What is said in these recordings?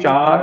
4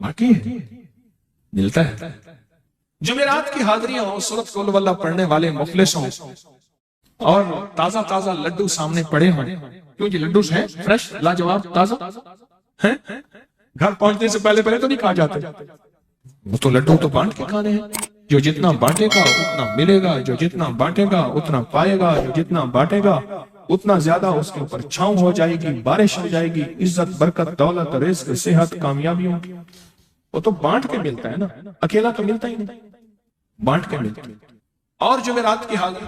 باقی ہے، ملتا ہے۔ جمعرات کی حاضریاں ہوں، سورت قل واللہ پڑھنے والے مخلص ہوں، اور تازہ تازہ لڈو سامنے پڑے ہوں، کیونکہ لڈو ہیں فریش لاجواب تازہ ہیں، گھر پہنچنے سے پہلے تو نہیں کھا جاتے، وہ تو لڈو تو بانٹ کے کھانے ہیں، جو جتنا بانٹے گا اتنا ملے گا، جو جتنا بانٹے گا اتنا پائے گا، جو جتنا بانٹے گا اتنا زیادہ اس کے اوپر چھاؤں ہو جائے گی، بارش ہو جائے گی، عزت، برکت، دولت، رزق، صحت، کامیابیوں کی، وہ تو بانٹ کے ملتا ہے نا، اکیلا تو ملتا ہی نہیں، بانٹ کے ملتا ہے۔ اور جمعرات کی حاضری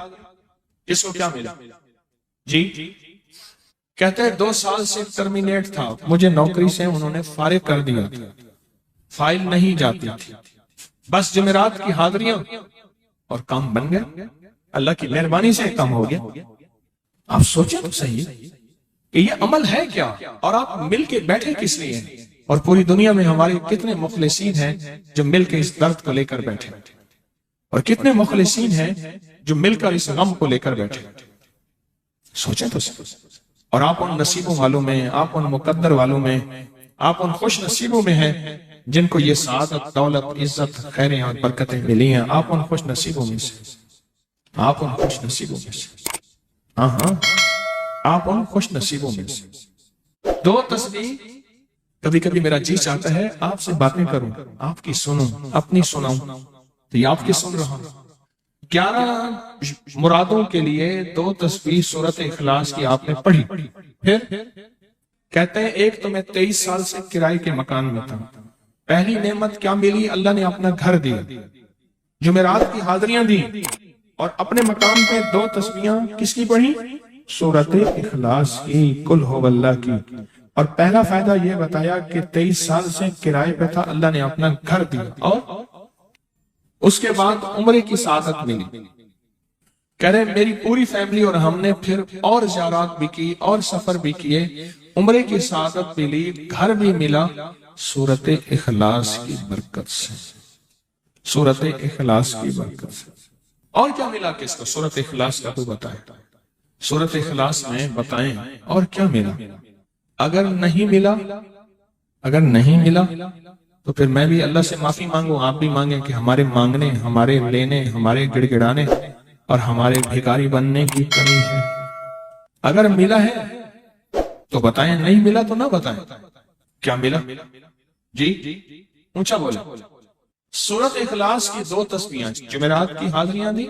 کس کو کیا ملا؟ جی کہتے ہیں 2 سال سے ٹرمینیٹ تھا، مجھے نوکری سے انہوں نے فارغ کر دیا تھا، فائل نہیں جاتی تھی، بس جمعرات کی حاضریاں اور کام بن گیا، اللہ کی مہربانی سے کام ہو گیا۔ آپ سوچیں تو صحیح کہ یہ عمل ہے کیا، اور آپ مل کے بیٹھے کس لیے ہیں، اور پوری دنیا میں ہمارے کتنے مخلصین ہیں جو مل کے اس درد کو لے کر بیٹھے، اور کتنے مخلصین ہیں جو مل کر اس غم کو لے کر بیٹھے، سوچیں تو صحیح۔ اور آپ ان نصیبوں والوں میں، آپ ان مقدر والوں میں، آپ ان خوش نصیبوں میں ہیں جن کو یہ سعادت، دولت، عزت، خیریں اور برکتیں ملی ہیں، آپ ان خوش نصیبوں میں سے، آپ ان خوش نصیبوں میں سے، ہاں آپ ان خوش نصیبوں میں سے۔ 2 تسبیح، کبھی کبھی میرا جی چاہتا ہے آپ سے باتیں کروں، آپ کی سنوں، اپنی سناؤں، تو یہ آپ کی سن رہا ہوں۔ 11 مرادوں کے لیے 2 تسبیح سورت اخلاص کی آپ نے پڑھی، پھر کہتے ہیں ایک تو میں 23 سال سے کرائے کے مکان میں تھا، پہلی نعمت کیا ملی؟ اللہ نے اپنا گھر دیا، جمعرات کی حاضریاں دی، اور اپنے مقام پہ 2 تسبیحاں کس کی پڑھی؟ سورت اخلاص کی، قل ہو اللہ کی۔ اور پہلا فائدہ یہ بتایا کہ 23 سال سے کرائے پہ تھا، اللہ نے اپنا گھر دیا، اور اس کے بعد عمرے کی سعادت ملی۔ کہہ رہے میری پوری فیملی اور ہم نے پھر اور زیارات بھی کی اور سفر بھی کیے، عمرے کی سعادت ملی، گھر بھی ملا، سورت اخلاص کی برکت سے، سورت اخلاص کی برکت سے۔ اور کیا ملا کس کو؟ سورت اخلاص کا تو بتائیں، سورت اخلاص میں بتائیں اور کیا ملا۔ اگر نہیں ملا تو پھر میں بھی اللہ سے معافی مانگوں، آپ بھی مانگیں کہ ہمارے مانگنے، ہمارے لینے، ہمارے گڑ گڑانے اور ہمارے بھیکاری بننے کی کمی ہے۔ اگر ملا ہے تو بتائیں، نہیں ملا تو نہ بتائیں۔ کیا ملا؟ جی اونچا بولا۔ سورت اخلاص کی 2 تسبیحاں، جمعرات کی حاضریاں دی،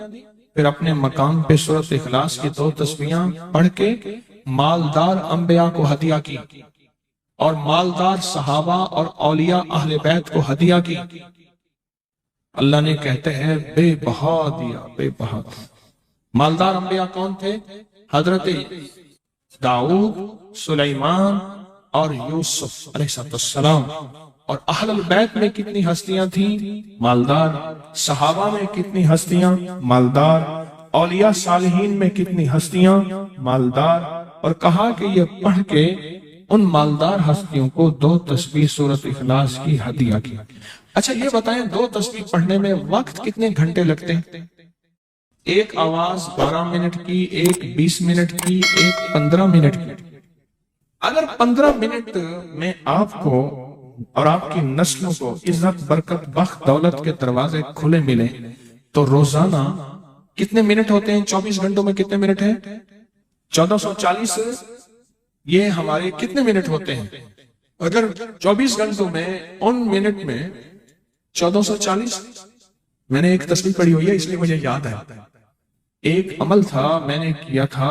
پھر اپنے مقام پہ سورت اخلاص کی 2 تسبیحاں پڑھ کے مالدار انبیاء کو ہدیہ کی، اور مالدار صحابہ اور اولیاء اہل بیت کو ہدیہ کی۔ اللہ نے کہتے ہیں بے بہا دیا، بے بہا دیا۔ مالدار انبیاء کون تھے؟ حضرت داؤد، سلیمان اور یوسف علیہ السلام۔ اور اہل البیت میں کتنی ہستیاں تھیں؟ مالدار۔ صحابہ میں کتنی ہستیاں؟ مالدار۔ اولیاء صالحین میں کتنی ہستیاں؟ مالدار۔ اور کہا کہ یہ پڑھ کے ان مالدار ہستیوں کو 2 تسبیح سورت اخلاص کی ہدیہ کی۔ اچھا یہ بتائیں 2 تسبیح پڑھنے میں وقت کتنے گھنٹے لگتے ہیں؟ ایک آواز 12 منٹ کی، ایک 20 منٹ کی، ایک 15 منٹ کی۔ اگر 15 منٹ میں آپ کو اور آپ کی نسلوں کو عزت، برکت، بخت، دولت کے دروازے کھلے ملے تو روزانہ کتنے منٹ ہوتے ہیں؟ 24 گھنٹوں میں کتنے منٹ ہیں؟ 1440۔ یہ ہمارے کتنے منٹ ہوتے ہیں؟ اگر 24 گھنٹوں میں ان منٹ میں 1440، میں نے ایک تسبیح پڑھی ہوئی ہے اس لیے مجھے یاد ہے، ایک عمل تھا میں نے کیا تھا،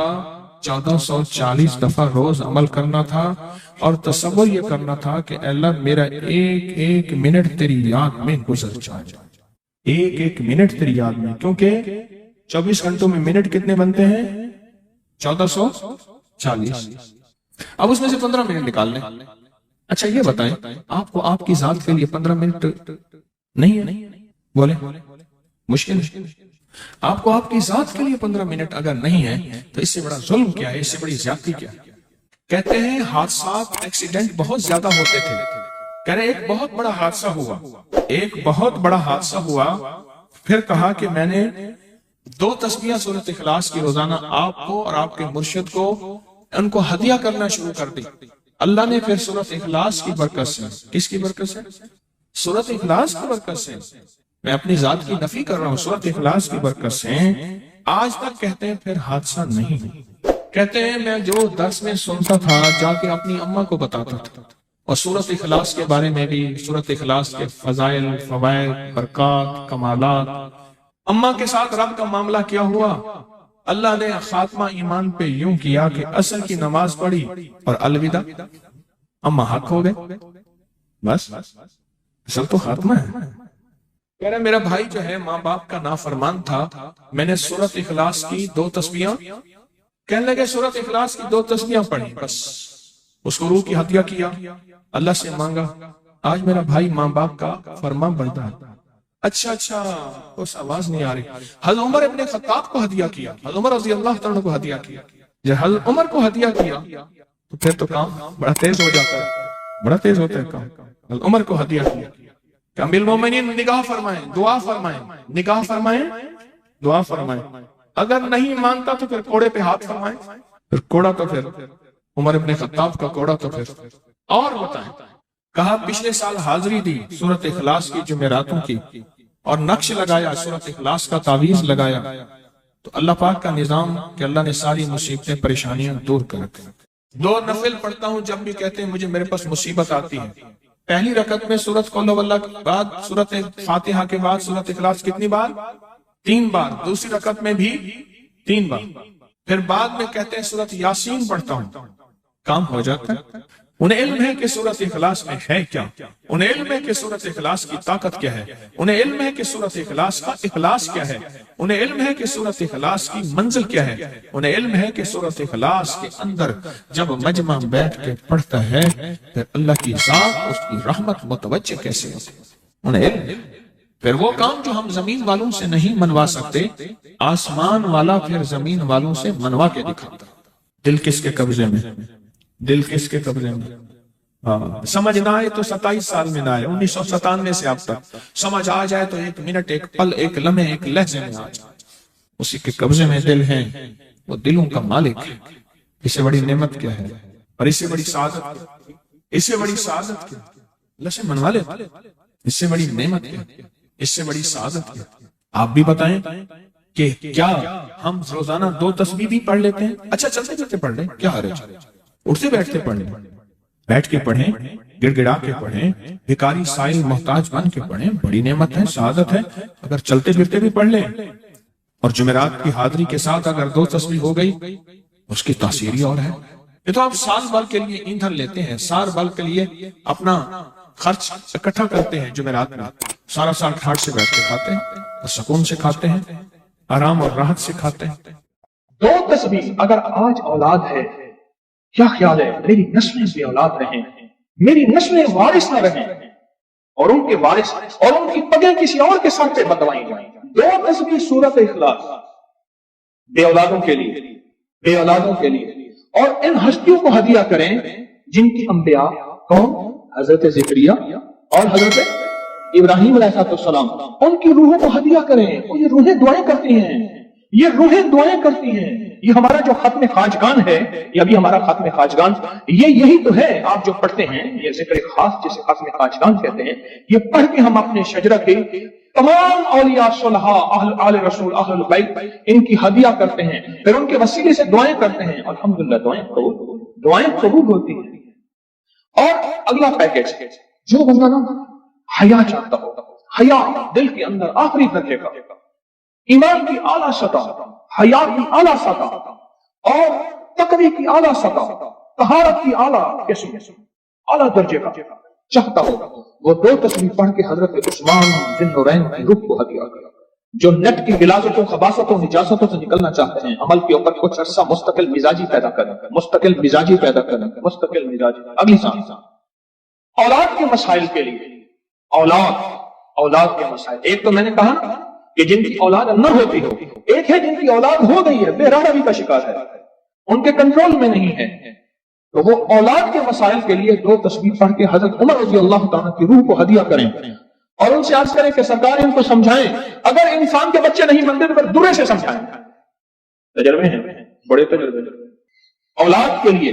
1440 دفعہ روز عمل کرنا تھا، اور تصور یہ کرنا تھا کہ اللہ میرا ایک ایک منٹ تیری یاد میں گزر جائے، ایک ایک منٹ تیری یاد میں، کیونکہ 24 گھنٹوں میں منٹ کتنے بنتے ہیں؟ 1440۔ اب اس میں سے 15 منٹ نکال لیں۔ اچھا یہ بتائیں آپ کو آپ کی ذات کے لیے 15 منٹ نہیں ہے؟ بولے مشکل ہے۔ آپ کو آپ کی ذات کے لیے 15 منٹ اگر نہیں ہے تو اس سے بڑا ظلم کیا ہے، اس سے بڑی زیادتی کیا ہے؟ کہتے ہیں حادثات، ایکسیڈنٹ بہت زیادہ ہوتے تھے، کہہ رہے ایک بہت بڑا حادثہ ہوا، ایک بہت بڑا حادثہ ہوا، پھر کہا کہ میں نے 2 تسبیحیں سورت اخلاص کی روزانہ آپ کو اور آپ کے مرشد کو ان کو ہدیہ کرنا شروع کر دی۔ اللہ نے پھر سورۃ اخلاص کی برکت سے، کس کی برکت سے؟ سورۃ اخلاص کی برکت سے، میں اپنی ذات کی نفی کر رہا ہوں، سورۃ اخلاص کی برکت سے آج تک کہتے ہیں پھر حادثہ نہیں، کہتے ہیں میں جو درس میں سنتا تھا جا کے اپنی اماں کو بتاتا تھا، اور سورۃ اخلاص کے بارے میں بھی، سورۃ اخلاص کے فضائل، فوائد، برکات، کمالات، اماں کے ساتھ رب کا معاملہ کیا ہوا، اللہ نے خاتمہ ایمان پہ یوں کیا کہ عصر کی نماز پڑھی اور الوداع، اماں حق ہو گئے، بس اصل تو خاتمہ ہے۔ کہہ رہے میرا بھائی جو ہے ماں باپ کا نافرمان تھا، میں نے سورۃ اخلاص کی 2 تسبیحاں، کہنے لگے سورۃ اخلاص کی 2 تسبیحاں پڑھی، بس اس کو روح کی ہدیہ کیا، اللہ سے مانگا، آج میرا بھائی ماں باپ کا فرمان بردار۔ اچھا اس آواز نہیں آ رہی۔ حضرت عمر ابن خطاب کو ہدیہ کیا، حضرت عمر رضی اللہ تعالیٰ کو ہدیہ کیا، جب حضرت عمر کو ہدیہ کیا تو پھر تو کام بڑا تیز ہو جاتا ہے، بڑا تیز ہوتا ہے کام۔ حضرت عمر کو ہدیہ کیا کہ امیر المومنین نگاہ فرمائیں، دعا فرمائیں، نگاہ فرمائیں، دعا فرمائیں، اگر نہیں مانتا تو پھر کوڑے پہ ہاتھ فرمائیں، پھر کوڑا تو پھر عمر ابن خطاب کا کوڑا تو پھر اور بتائیں۔ کہا پچھلے سال حاضری دی سورۃ اخلاص کی جمعراتوں کی، اور نقش لگایا سورۃ اخلاص کا تعویذ لگایا، تو اللہ پاک کا نظام کہ اللہ نے ساری مصیبتیں پریشانیاں دور کر دی۔ 2 نفل پڑھتا ہوں جب بھی کہتے ہیں مجھے میرے پاس مصیبت آتی ہے، پہلی رکعت میں سورۃ قل واللہ کے بعد سورۃ فاتحہ کے بعد سورۃ اخلاص کتنی بار؟ 3 بار، دوسری رکعت میں بھی 3 بار، پھر بعد میں کہتے ہیں سورۃ یاسین پڑھتا ہوں، کام ہو جاتا ہے۔ انہیں علم ہے کہ سورۃ اخلاص میں ہے کیا، انہیں علم ہے کہ سورۃ اخلاص کی طاقت کیا ہے، انہیں علم ہے کہ سورۃ اخلاص کا اخلاص کیا ہے، انہیں علم ہے کہ سورۃ اخلاص کی منزل کیا ہے، انہیں علم ہے کہ سورۃ اخلاص کے اندر جب مجمع بیٹھ کے پڑھتا ہے پھر اللہ کی ذات، اس کی رحمت متوجہ کیسے ہوتی ہے، انہیں علم۔ پھر وہ کام جو ہم زمین والوں سے نہیں منوا سکتے، آسمان والا پھر زمین والوں سے منوا کے دکھاتا۔ دل کس کے قبضے میں؟ دل کس کے قبضے میں؟ سمجھ نہ آئے تو 27 سال میں نہ آئے، 1997 سے اب تک سمجھ آ جائے تو 1 منٹ، 1 پل، 1 لمحے، 1 لہجے میں آ جائے، اسی کے قبضے میں دل ہے، وہ دلوں کا مالک ہے۔ اس سے بڑی نعمت کیا ہے، اور اس سے بڑی سعادت کیا، اس سے بڑی سعادت کیا؟ اللہ سے منوا لے، اس سے بڑی نعمت کیا، اس سے بڑی سعادت کیا؟ آپ بھی بتائیں کہ کیا ہم روزانہ 2 تسبیح بھی پڑھ لیتے ہیں؟ اچھا چلتے چلتے پڑھ لیں، کیا حرج ہے؟ اٹھتے بیٹھتے پڑھ لیں، بیٹھ کے پڑھیں، گڑ گڑا کے پڑھیں، بھکاری سائل محتاج بن کے پڑھیں، بڑی نعمت ہے، سعادت ہے۔ اگر چلتے پھرتے بھی پڑھ لیں، اور جمعرات کی حاضری کے ساتھ اگر 2 تسبیح ہو گئی، اس کی تاثیر ہی اور ہے۔ یہ تو آپ سال بھر کے لیے ایندھن لیتے ہیں، سال بھر کے لیے اپنا خرچ اکٹھا کرتے ہیں، جمعرات میں سارا سال ٹھاٹ سے بیٹھ کے کھاتے ہیں، اور سکون سے کھاتے ہیں، آرام اور راحت سے کھاتے ہیں۔ 2 تسبیح اگر آج اولاد ہے، کیا خیال ہے میری نسلیں بھی اولاد رہیں، میری نسلیں وارث نہ رہیں، اور ان کے وارث اور ان کی پگیں کسی اور کے سر پہ بدلوائی جائیں۔ 2 تسبیح سورۃ اخلاص بے اولادوں کے لیے، بے اولادوں کے لیے، اور ان ہستیوں کو ہدیہ کریں جن کی انبیاء کون؟ حضرت زکریا اور حضرت ابراہیم علیہ السلام، ان کی روحوں کو ہدیہ کریں۔ یہ روحیں دعائیں کرتی ہیں، یہ روحیں دعائیں کرتی ہیں۔ یہ ہمارا جو ختم خواجگان ہے، یہ ابھی ہمارا ختم خواجگان، یہی تو ہے آپ جو پڑھتے ہیں، یہ ذکر خاص جسے ختم خواجگان کہتے ہیں، یہ پڑھ کے ہم اپنے شجرہ کے تمام اولیاء صلحاء، اہل آل رسول، اہل البیت، ان کی ہدیہ کرتے ہیں، پھر ان کے وسیلے سے دعائیں کرتے ہیں، الحمدللہ دعائیں قبول ہوتی ہیں۔ اور اگلا پیکج، جو بندہ نا حیا چاہتا ہو، حیا دل کے اندر آخری درجے کا، ایمان کی اعلیٰ سطح، حیا کی اعلیٰ سطح، اور تقوی کی اعلیٰ سطح، طہارت کی اعلیٰ قسم، اعلیٰ درجے کا چاہتا ہو، وہ 2 تسبیح پڑھ کے حضرت عثمان ذی النورین کی روح کو ہدیہ کرے۔ جو نیٹ کی غلاظتوں، خباثتوں، نجاستوں سے نکلنا چاہتے ہیں، عمل کے اوپر کچھ عرصہ مستقل مزاجی پیدا کریں، مستقل مزاجی پیدا کریں، مستقل مزاجی۔ اگلی سانس، اولاد کے مسائل کے لیے، اولاد کے مسائل، ایک تو میں نے کہا کہ جن کی اولاد نہ ہوتی ہو، ایک ہے جن کی اولاد ہو گئی ہے، بے روی کا شکار ہے، ان کے کنٹرول میں نہیں ہے، تو وہ اولاد کے مسائل کے لیے 2 تسبیح پڑھ کے حضرت عمر رضی اللہ تعالیٰ کی روح کو ہدیہ کریں، اور ان سے عرض کریں کہ سرکار ان کو سمجھائیں، اگر انسان کے بچے نہیں بنتے تو پھر درے سے سمجھائیں۔ تجربے ہیں، بڑے تجربے۔ اولاد کے لیے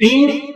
3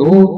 2